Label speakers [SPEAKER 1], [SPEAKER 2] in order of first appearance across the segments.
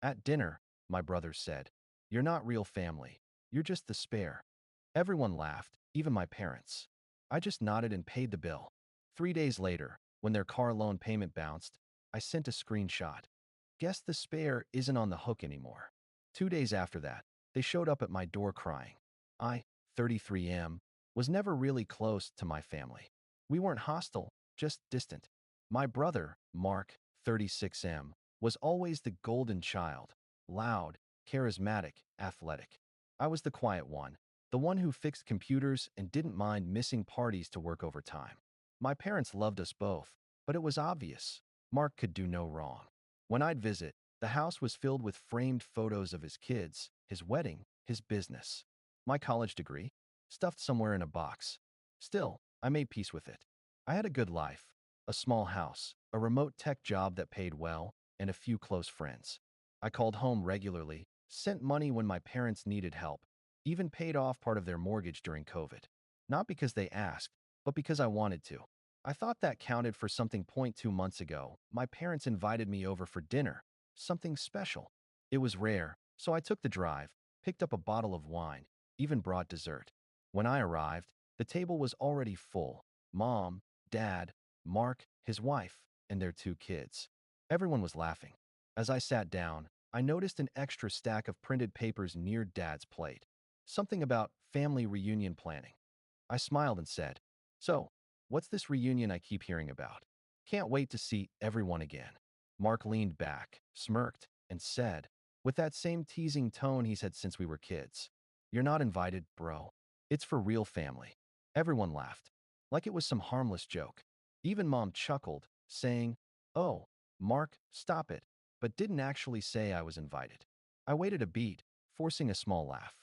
[SPEAKER 1] At dinner, my brother said, "You're not real family. You're just the spare." Everyone laughed, even my parents. I just nodded and paid the bill. 3 days later, when their car loan payment bounced, I sent a screenshot. Guess the spare isn't on the hook anymore. 2 days after that, they showed up at my door crying. I, 33M, was never really close to my family. We weren't hostile, just distant. My brother, Mark, 36M, was always the golden child, loud, charismatic, athletic. I was the quiet one, the one who fixed computers and didn't mind missing parties to work overtime. My parents loved us both, but it was obvious. Mark could do no wrong. When I'd visit, the house was filled with framed photos of his kids, his wedding, his business. My college degree, stuffed somewhere in a box. Still, I made peace with it. I had a good life, a small house, a remote tech job that paid well, and a few close friends. I called home regularly, sent money when my parents needed help, even paid off part of their mortgage during COVID. Not because they asked, but because I wanted to. I thought that counted for something. 2 months ago, my parents invited me over for dinner, something special. It was rare, so I took the drive, picked up a bottle of wine, even brought dessert. When I arrived, the table was already full. Mom, Dad, Mark, his wife, and their 2 kids. Everyone was laughing. As I sat down, I noticed an extra stack of printed papers near Dad's plate. Something about family reunion planning. I smiled and said, "So, what's this reunion I keep hearing about? Can't wait to see everyone again." Mark leaned back, smirked, and said, with that same teasing tone he's had since we were kids, "You're not invited, bro. It's for real family." Everyone laughed, like it was some harmless joke. Even Mom chuckled, saying, "Oh, Mark, stop it," but didn't actually say I was invited. I waited a beat, forcing a small laugh.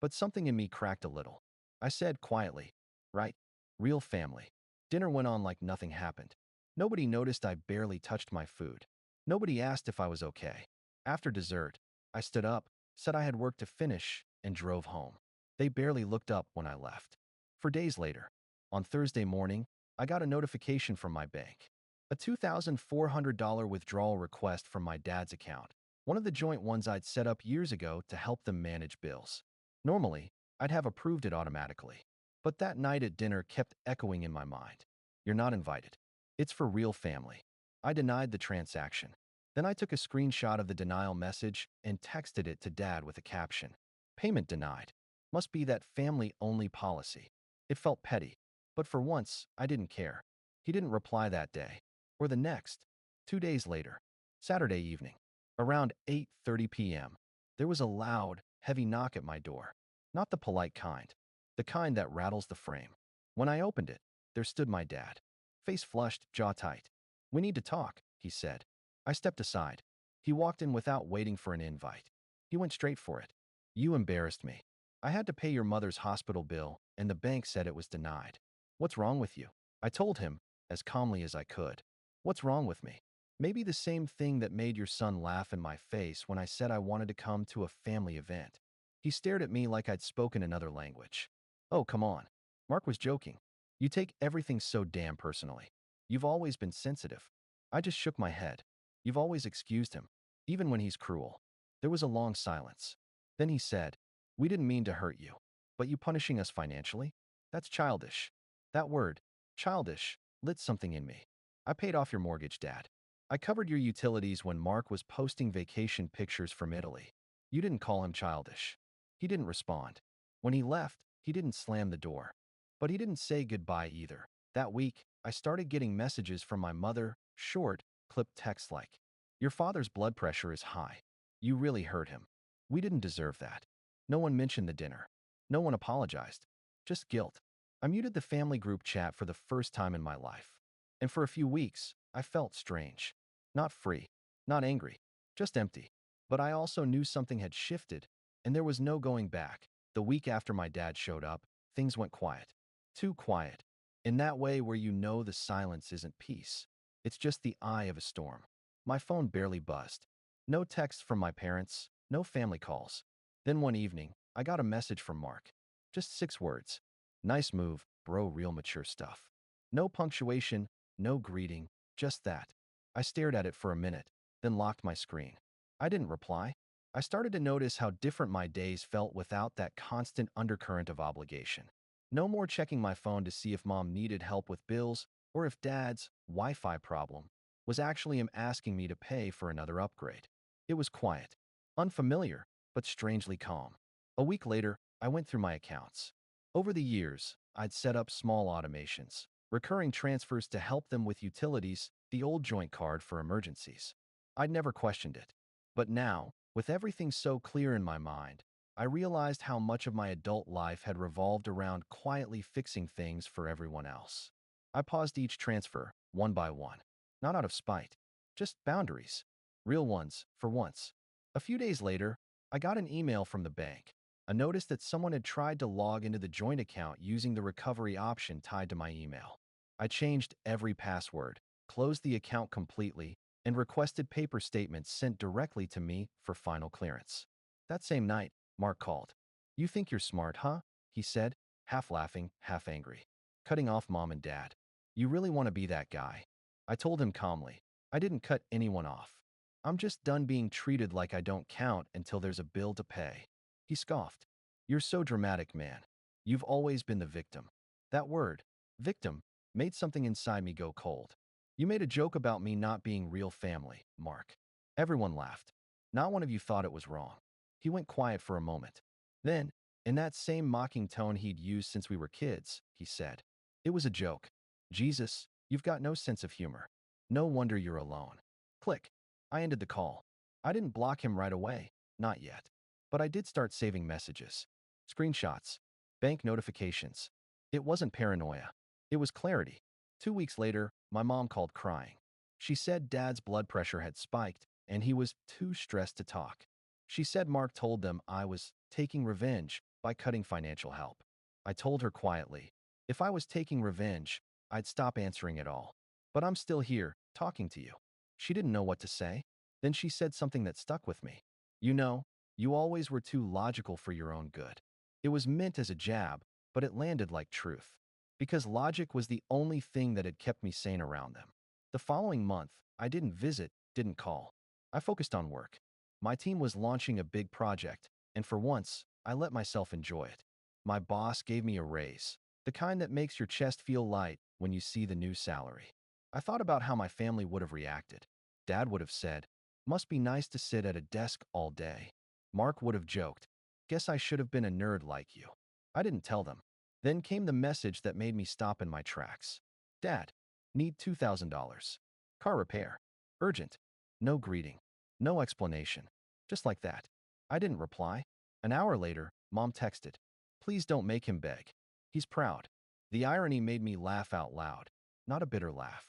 [SPEAKER 1] But something in me cracked a little. I said quietly, "Right, real family." Dinner went on like nothing happened. Nobody noticed I barely touched my food. Nobody asked if I was okay. After dessert, I stood up, said I had work to finish, and drove home. They barely looked up when I left. For days later, on Thursday morning, I got a notification from my bank. A $2,400 withdrawal request from my dad's account, one of the joint ones I'd set up years ago to help them manage bills. Normally, I'd have approved it automatically. But that night at dinner kept echoing in my mind. "You're not invited. It's for real family." I denied the transaction. Then I took a screenshot of the denial message and texted it to Dad with a caption. "Payment denied. Must be that family-only policy." It felt petty, but for once, I didn't care. He didn't reply that day, or the next. 2 days later, Saturday evening, around 8:30 p.m., there was a loud, heavy knock at my door. Not the polite kind, the kind that rattles the frame. When I opened it, there stood my dad. Face flushed, jaw tight. "We need to talk," he said. I stepped aside. He walked in without waiting for an invite. He went straight for it. "You embarrassed me. I had to pay your mother's hospital bill, and the bank said it was denied. What's wrong with you?" I told him, as calmly as I could. "What's wrong with me? Maybe the same thing that made your son laugh in my face when I said I wanted to come to a family event." He stared at me like I'd spoken another language. "Oh, come on." Mark was joking. "You take everything so damn personally. You've always been sensitive." I just shook my head. "You've always excused him, even when he's cruel." There was a long silence. Then he said, "We didn't mean to hurt you, but you punishing us financially? That's childish." That word, childish, lit something in me. "I paid off your mortgage, Dad. I covered your utilities when Mark was posting vacation pictures from Italy. You didn't call him childish." He didn't respond. When he left, he didn't slam the door. But he didn't say goodbye either. That week, I started getting messages from my mother, short, clipped texts like, "Your father's blood pressure is high. You really hurt him. We didn't deserve that." No one mentioned the dinner. No one apologized. Just guilt. I muted the family group chat for the first time in my life. And for a few weeks, I felt strange. Not free. Not angry. Just empty. But I also knew something had shifted, and there was no going back. The week after my dad showed up, things went quiet. Too quiet. In that way where you know the silence isn't peace. It's just the eye of a storm. My phone barely buzzed. No texts from my parents, no family calls. Then one evening, I got a message from Mark. Just 6 words. "Nice move, bro, real mature stuff." No punctuation, no greeting, just that. I stared at it for a minute, then locked my screen. I didn't reply. I started to notice how different my days felt without that constant undercurrent of obligation. No more checking my phone to see if mom needed help with bills or if dad's Wi-Fi problem was actually him asking me to pay for another upgrade. It was quiet, unfamiliar, but strangely calm. A week later, I went through my accounts. Over the years, I'd set up small automations, recurring transfers to help them with utilities, the old joint card for emergencies. I'd never questioned it. But now, with everything so clear in my mind, I realized how much of my adult life had revolved around quietly fixing things for everyone else. I paused each transfer, one by one, not out of spite, just boundaries, real ones, for once. A few days later, I got an email from the bank, a notice that someone had tried to log into the joint account using the recovery option tied to my email. I changed every password, closed the account completely, and requested paper statements sent directly to me for final clearance. That same night, Mark called. "You think you're smart, huh?" he said, half laughing, half angry. "Cutting off mom and dad. You really want to be that guy?" I told him calmly. "I didn't cut anyone off. I'm just done being treated like I don't count until there's a bill to pay." He scoffed. "You're so dramatic, man. You've always been the victim." That word, victim, made something inside me go cold. "You made a joke about me not being real family, Mark." Everyone laughed. "Not one of you thought it was wrong." He went quiet for a moment. Then, in that same mocking tone he'd used since we were kids, he said, "It was a joke. Jesus, you've got no sense of humor. No wonder you're alone." Click. I ended the call. I didn't block him right away. Not yet. But I did start saving messages. Screenshots. Bank notifications. It wasn't paranoia. It was clarity. 2 weeks later, my mom called crying. She said dad's blood pressure had spiked and he was too stressed to talk. She said Mark told them I was taking revenge by cutting financial help. I told her quietly, if I was taking revenge, I'd stop answering it all. But I'm still here, talking to you. She didn't know what to say. Then she said something that stuck with me. "You know, you always were too logical for your own good." It was meant as a jab, but it landed like truth. Because logic was the only thing that had kept me sane around them. The following month, I didn't visit, didn't call. I focused on work. My team was launching a big project, and for once, I let myself enjoy it. My boss gave me a raise, the kind that makes your chest feel light when you see the new salary. I thought about how my family would have reacted. Dad would have said, "Must be nice to sit at a desk all day." Mark would have joked, "Guess I should have been a nerd like you." I didn't tell them. Then came the message that made me stop in my tracks. "Dad, need $2,000. Car repair. Urgent." No greeting. No explanation. Just like that. I didn't reply. An hour later, Mom texted, "Please don't make him beg. He's proud." The irony made me laugh out loud. Not a bitter laugh,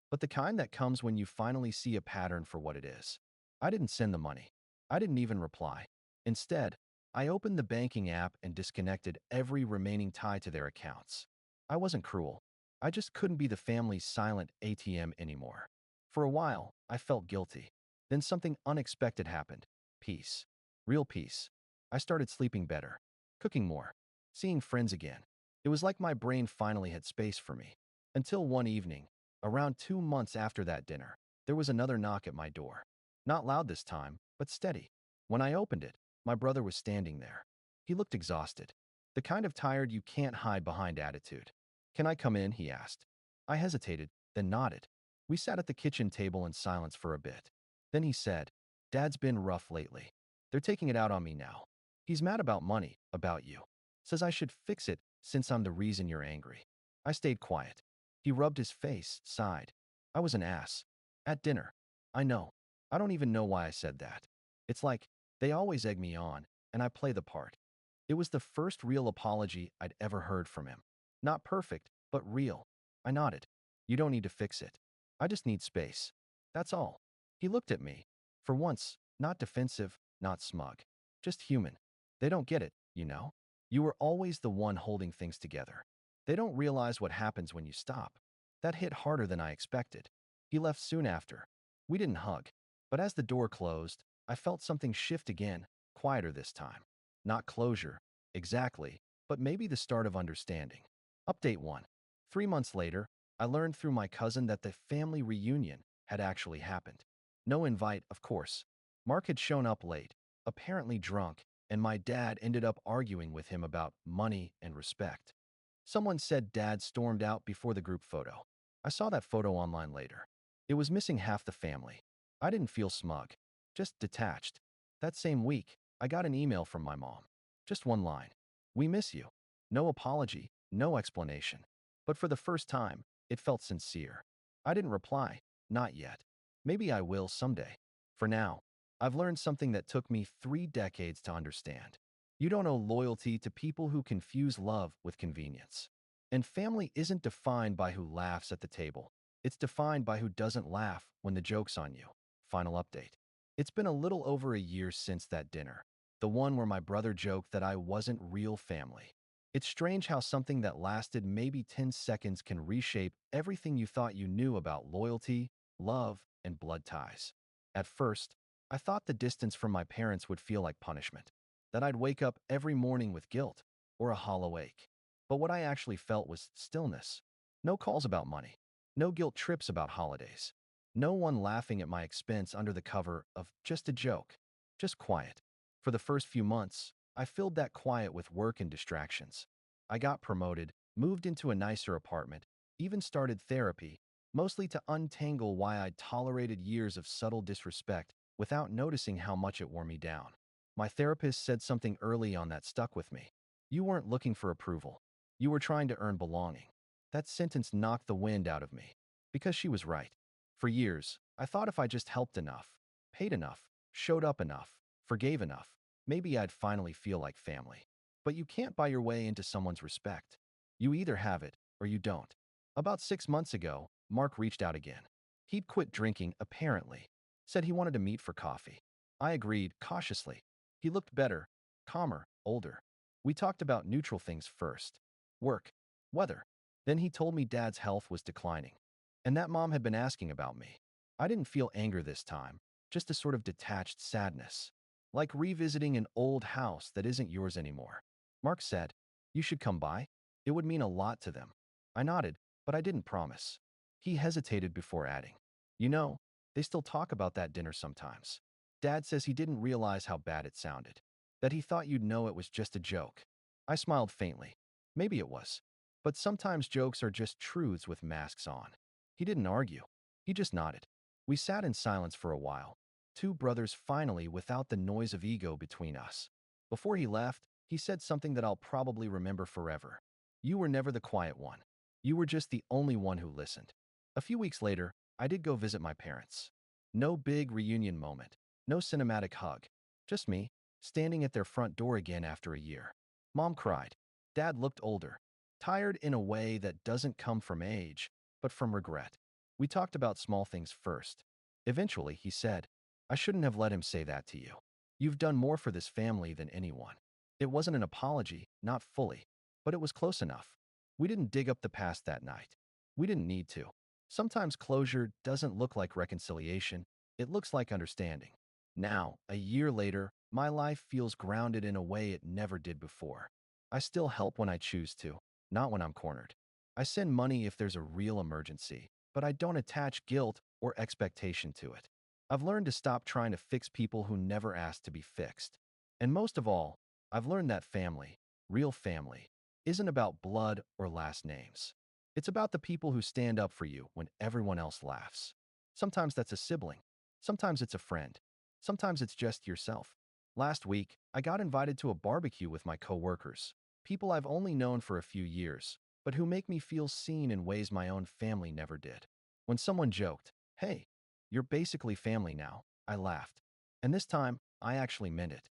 [SPEAKER 1] but the kind that comes when you finally see a pattern for what it is. I didn't send the money. I didn't even reply. Instead, I opened the banking app and disconnected every remaining tie to their accounts. I wasn't cruel. I just couldn't be the family's silent ATM anymore. For a while, I felt guilty. Then something unexpected happened. Peace. Real peace. I started sleeping better, cooking more, seeing friends again. It was like my brain finally had space for me. Until one evening, around 2 months after that dinner, there was another knock at my door. Not loud this time, but steady. When I opened it, my brother was standing there. He looked exhausted. The kind of tired you can't hide behind attitude. "Can I come in?" he asked. I hesitated, then nodded. We sat at the kitchen table in silence for a bit. Then he said, "Dad's been rough lately. They're taking it out on me now. He's mad about money, about you. Says I should fix it since I'm the reason you're angry." I stayed quiet. He rubbed his face, sighed. "I was an ass. At dinner. I know. I don't even know why I said that. It's like, they always egg me on, and I play the part." It was the first real apology I'd ever heard from him. Not perfect, but real. I nodded. "You don't need to fix it. I just need space. That's all." He looked at me. For once, not defensive, not smug. Just human. "They don't get it, you know. You were always the one holding things together. They don't realize what happens when you stop." That hit harder than I expected. He left soon after. We didn't hug. But as the door closed, I felt something shift again, quieter this time. Not closure, exactly, but maybe the start of understanding. Update 1. 3 months later, I learned through my cousin that the family reunion had actually happened. No invite, of course. Mark had shown up late, apparently drunk, and my dad ended up arguing with him about money and respect. Someone said Dad stormed out before the group photo. I saw that photo online later. It was missing half the family. I didn't feel smug, just detached. That same week, I got an email from my mom. Just one line. "We miss you." No apology, no explanation. But for the first time, it felt sincere. I didn't reply. Not yet. Maybe I will someday. For now, I've learned something that took me 3 decades to understand. You don't owe loyalty to people who confuse love with convenience. And family isn't defined by who laughs at the table. It's defined by who doesn't laugh when the joke's on you. Final update. It's been a little over a year since that dinner, the one where my brother joked that I wasn't real family. It's strange how something that lasted maybe 10 seconds can reshape everything you thought you knew about loyalty, love, and blood ties. At first, I thought the distance from my parents would feel like punishment, that I'd wake up every morning with guilt or a hollow ache. But what I actually felt was stillness. No calls about money, no guilt trips about holidays, no one laughing at my expense under the cover of just a joke, just quiet. For the first few months, I filled that quiet with work and distractions. I got promoted, moved into a nicer apartment, even started therapy, mostly to untangle why I'd tolerated years of subtle disrespect without noticing how much it wore me down. My therapist said something early on that stuck with me. "You weren't looking for approval. You were trying to earn belonging." That sentence knocked the wind out of me. Because she was right. For years, I thought if I just helped enough, paid enough, showed up enough, forgave enough, maybe I'd finally feel like family. But you can't buy your way into someone's respect. You either have it or you don't. About 6 months ago, Mark reached out again. He'd quit drinking, apparently. Said he wanted to meet for coffee. I agreed, cautiously. He looked better, calmer, older. We talked about neutral things first. Work, weather. Then he told me Dad's health was declining, and that Mom had been asking about me. I didn't feel anger this time, just a sort of detached sadness, like revisiting an old house that isn't yours anymore. Mark said, "You should come by. It would mean a lot to them." I nodded, but I didn't promise. He hesitated before adding, "You know, they still talk about that dinner sometimes. Dad says he didn't realize how bad it sounded, that he thought you'd know it was just a joke." I smiled faintly. Maybe it was. But sometimes jokes are just truths with masks on. He didn't argue. He just nodded. We sat in silence for a while, two brothers finally without the noise of ego between us. Before he left, he said something that I'll probably remember forever. "You were never the quiet one. You were just the only one who listened." A few weeks later, I did go visit my parents. No big reunion moment, no cinematic hug. Just me, standing at their front door again after a year. Mom cried. Dad looked older, tired in a way that doesn't come from age, but from regret. We talked about small things first. Eventually, he said, "I shouldn't have let him say that to you. You've done more for this family than anyone." It wasn't an apology, not fully, but it was close enough. We didn't dig up the past that night. We didn't need to. Sometimes closure doesn't look like reconciliation, it looks like understanding. Now, a year later, my life feels grounded in a way it never did before. I still help when I choose to, not when I'm cornered. I send money if there's a real emergency, but I don't attach guilt or expectation to it. I've learned to stop trying to fix people who never asked to be fixed. And most of all, I've learned that family, real family, isn't about blood or last names. It's about the people who stand up for you when everyone else laughs. Sometimes that's a sibling. Sometimes it's a friend. Sometimes it's just yourself. Last week, I got invited to a barbecue with my coworkers, people I've only known for a few years, but who make me feel seen in ways my own family never did. When someone joked, "Hey, you're basically family now," I laughed. And this time, I actually meant it.